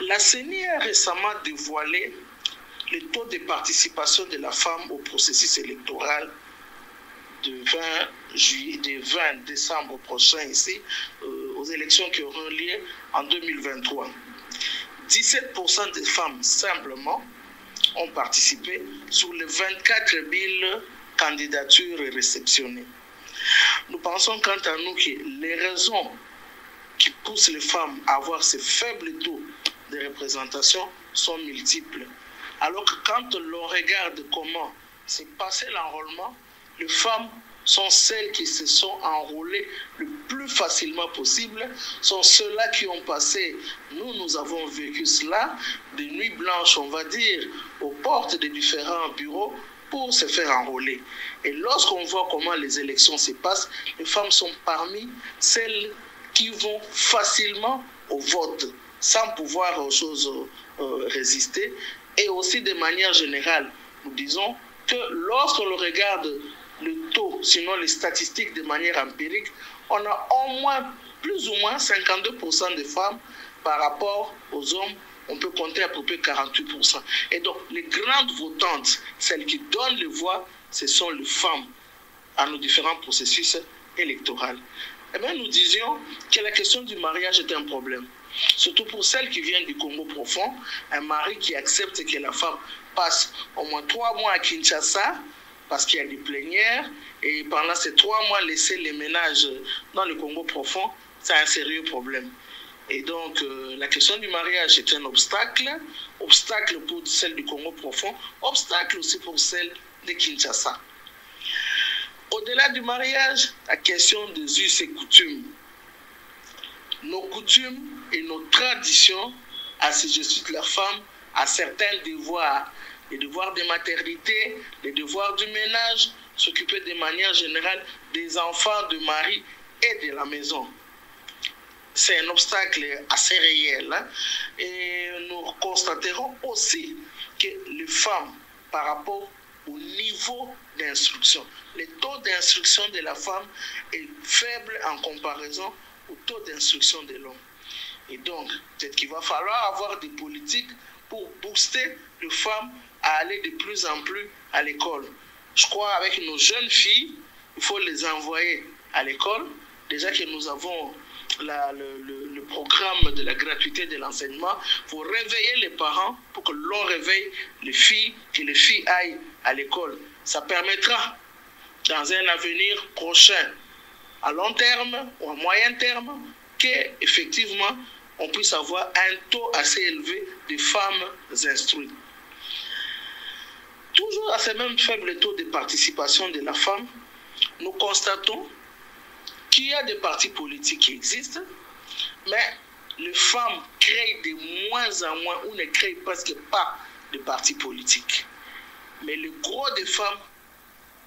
La CENI a récemment dévoilé le taux de participation de la femme au processus électoral de 20 décembre prochain ici, aux élections qui auront lieu en 2023. 17% des femmes simplement ont participé sur les 24 000 candidatures réceptionnées. Nous pensons quant à nous que les raisons qui poussent les femmes à avoir ce faible taux de représentation sont multiples. Alors que quand l'on regarde comment s'est passé l'enrôlement, les femmes sont celles qui se sont enrôlées le plus facilement possible, sont ceux-là qui ont passé, nous avons vécu cela, des nuits blanches, on va dire, aux portes des différents bureaux pour se faire enrôler. Et lorsqu'on voit comment les élections se passent, les femmes sont parmi celles qui vont facilement au vote, sans pouvoir aux choses résister. Et aussi de manière générale, nous disons que lorsqu'on regarde le taux, sinon les statistiques de manière empirique, on a au moins, plus ou moins 52% de femmes par rapport aux hommes, on peut compter à peu près 48%. Et donc, les grandes votantes, celles qui donnent les voix, ce sont les femmes à nos différents processus électoraux. Eh bien, nous disions que la question du mariage est un problème. Surtout pour celles qui viennent du Congo profond, un mari qui accepte que la femme passe au moins 3 mois à Kinshasa, parce qu'il y a des plénières, et pendant ces 3 mois, laisser les ménages dans le Congo profond, c'est un sérieux problème. Et donc, la question du mariage est un obstacle pour celle du Congo profond, obstacle aussi pour celle de Kinshasa. Au-delà du mariage, la question des us et coutumes. Nos coutumes et nos traditions assujettent la femme à certains devoirs, les devoirs de maternité, les devoirs du ménage, s'occuper de manière générale des enfants, de mari et de la maison. C'est un obstacle assez réel. Hein? Et nous constaterons aussi que les femmes, par rapport au niveau d'instruction, le taux d'instruction de la femme est faible en comparaison au taux d'instruction de l'homme. Et donc, peut-être qu'il va falloir avoir des politiques pour booster les femmes à aller de plus en plus à l'école. Je crois avec nos jeunes filles, il faut les envoyer à l'école. Déjà que nous avons le programme de la gratuité de l'enseignement, pour réveiller les parents, pour que l'on réveille les filles, que les filles aillent à l'école. Ça permettra, dans un avenir prochain, à long terme ou à moyen terme, qu'effectivement, on puisse avoir un taux assez élevé de femmes instruites. Toujours à ce même faible taux de participation de la femme, nous constatons qu'il y a des partis politiques qui existent, mais les femmes créent de moins en moins ou ne créent presque pas de partis politiques. Mais le gros des femmes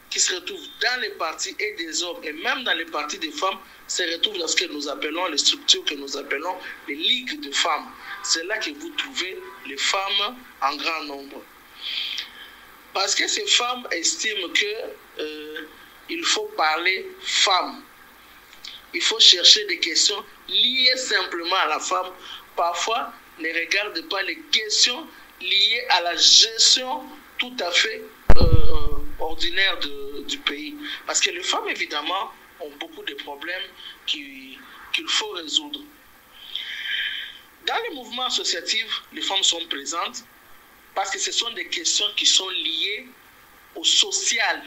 qui se retrouvent dans les partis et des hommes, et même dans les partis des femmes, se retrouvent dans ce que nous appelons, les structures que nous appelons les ligues de femmes. C'est là que vous trouvez les femmes en grand nombre. Parce que ces femmes estiment qu'il faut parler femmes. Il faut chercher des questions liées simplement à la femme. Parfois, ne regardent pas les questions liées à la gestion tout à fait ordinaire du pays. Parce que les femmes, évidemment, ont beaucoup de problèmes qu'il faut résoudre. Dans les mouvements associatifs, les femmes sont présentes parce que ce sont des questions qui sont liées au social.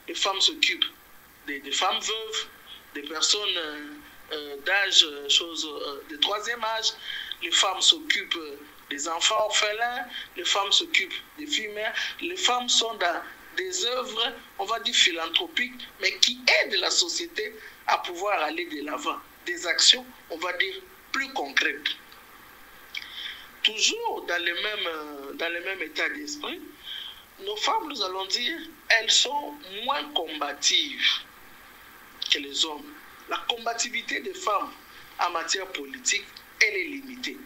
Les femmes s'occupent des femmes veuves, des personnes d'âge, de troisième âge. Les femmes s'occupent des enfants orphelins, les femmes s'occupent des filles mères. Les femmes sont dans des œuvres, on va dire philanthropiques, mais qui aident la société à pouvoir aller de l'avant. Des actions, on va dire, plus concrètes. Toujours dans le même état d'esprit, nos femmes, nous allons dire, elles sont moins combatives que les hommes. La combativité des femmes en matière politique, elle est limitée.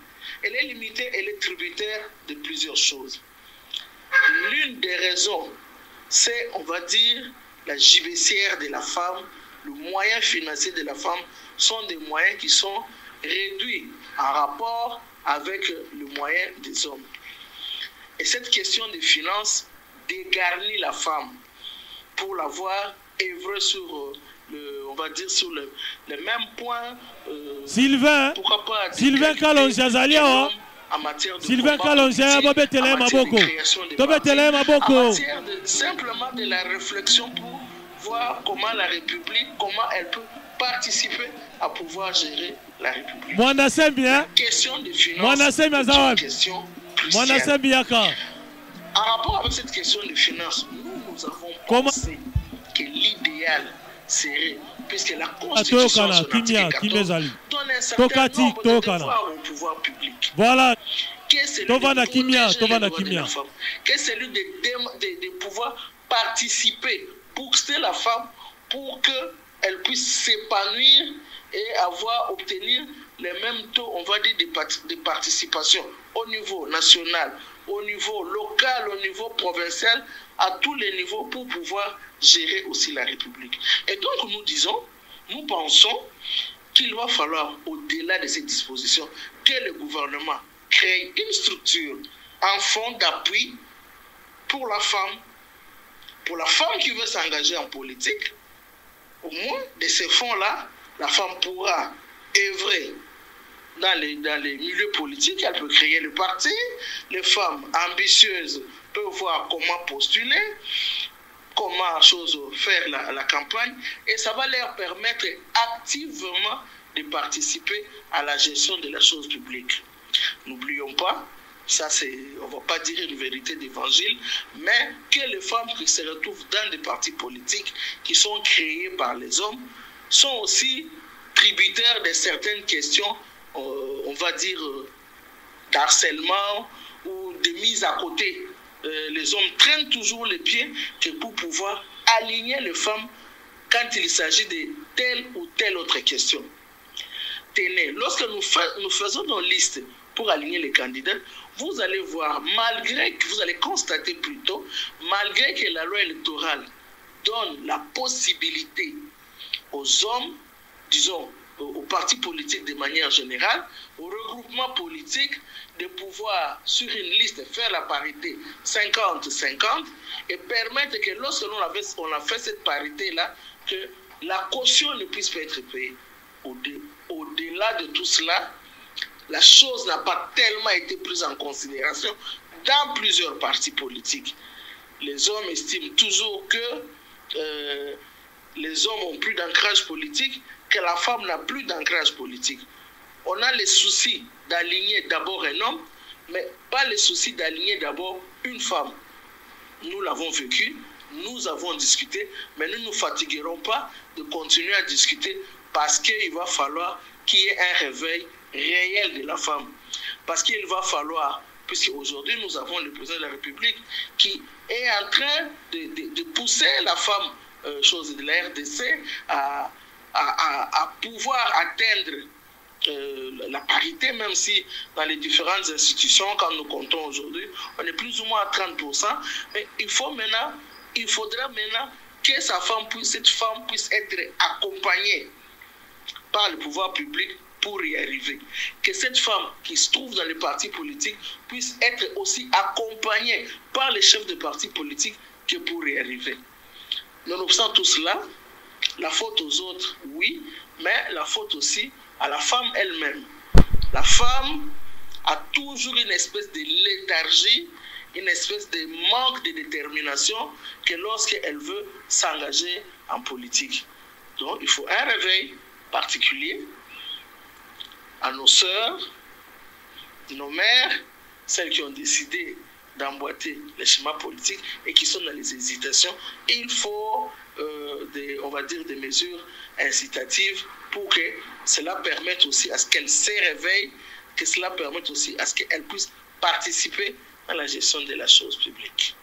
Elle est limitée, elle est tributaire de plusieurs choses. L'une des raisons, c'est, on va dire, la gibecière de la femme, le moyen financier de la femme sont des moyens qui sont réduit en rapport avec le moyen des hommes. Et cette question des finances dégarnit la femme pour la voir œuvrer sur on va dire sur le même point. Sylvain, pourquoi pas Sylvain Kalonja Zalia, en matière de Sylvain Kalonja, simplement de la réflexion pour voir comment la République, comment elle peut participer à pouvoir gérer la République. La question des finances est une question cruciale. En rapport avec cette question des finances, nous avons pensé que l'idéal serait, puisque la Constitution de son article 14 donne un certain nombre de devoirs au pouvoir public. Voilà. Que c'est celui de pouvoir participer, booster la femme pour qu'elle puisse s'épanouir et obtenir les mêmes taux, on va dire, de participation au niveau national, au niveau local, au niveau provincial, à tous les niveaux pour pouvoir gérer aussi la République. Et donc nous pensons qu'il va falloir, au-delà de ces dispositions, que le gouvernement crée une structure, un fonds d'appui pour la femme qui veut s'engager en politique. Au moins, de ces fonds-là, la femme pourra œuvrer dans les milieux politiques, elle peut créer le parti, les femmes ambitieuses peuvent voir comment postuler, comment faire la campagne, et ça va leur permettre activement de participer à la gestion de la chose publique. N'oublions pas, on ne va pas dire une vérité d'évangile, mais que les femmes qui se retrouvent dans des partis politiques qui sont créés par les hommes sont aussi tributaires de certaines questions, on va dire, d'harcèlement ou de mise à côté. Les hommes traînent toujours les pieds pour pouvoir aligner les femmes quand il s'agit de telle ou telle autre question. Tenez, lorsque nous faisons nos listes pour aligner les candidats, vous allez voir, vous allez constater plutôt, malgré que la loi électorale donne la possibilité aux hommes, disons, aux partis politiques de manière générale, aux regroupements politiques, de pouvoir, sur une liste, faire la parité 50-50 et permettre que lorsque on a fait cette parité-là, que la caution ne puisse pas être payée. Au-delà de tout cela, la chose n'a pas tellement été prise en considération dans plusieurs partis politiques. Les hommes estiment toujours que les hommes ont plus d'ancrage politique, que la femme n'a plus d'ancrage politique. On a les soucis d'aligner d'abord un homme, mais pas les soucis d'aligner d'abord une femme. Nous l'avons vécu, nous avons discuté, mais nous ne nous fatiguerons pas de continuer à discuter parce qu'il va falloir qu'il y ait un réveil réel de la femme. Parce qu'il va falloir, puisque aujourd'hui nous avons le président de la République qui est en train de pousser la femme, chose de la RDC, à pouvoir atteindre la parité, même si dans les différentes institutions, quand nous comptons aujourd'hui, on est plus ou moins à 30%, mais il faudra maintenant que cette femme puisse être accompagnée par le pouvoir public pour y arriver. Que cette femme qui se trouve dans les partis politiques puisse être aussi accompagnée par les chefs de partis politiques que pour y arriver. Nonobstant tout cela, la faute aux autres, oui, mais la faute aussi à la femme elle-même. La femme a toujours une espèce de léthargie, une espèce de manque de détermination que lorsqu'elle veut s'engager en politique. Donc, il faut un réveil particulier à nos sœurs, nos mères, celles qui ont décidé d'emboîter les schémas politiques et qui sont dans les hésitations. Il faut, on va dire, des mesures incitatives pour que cela permette aussi à ce qu'elles se réveillent, que cela permette aussi à ce qu'elles puissent participer à la gestion de la chose publique.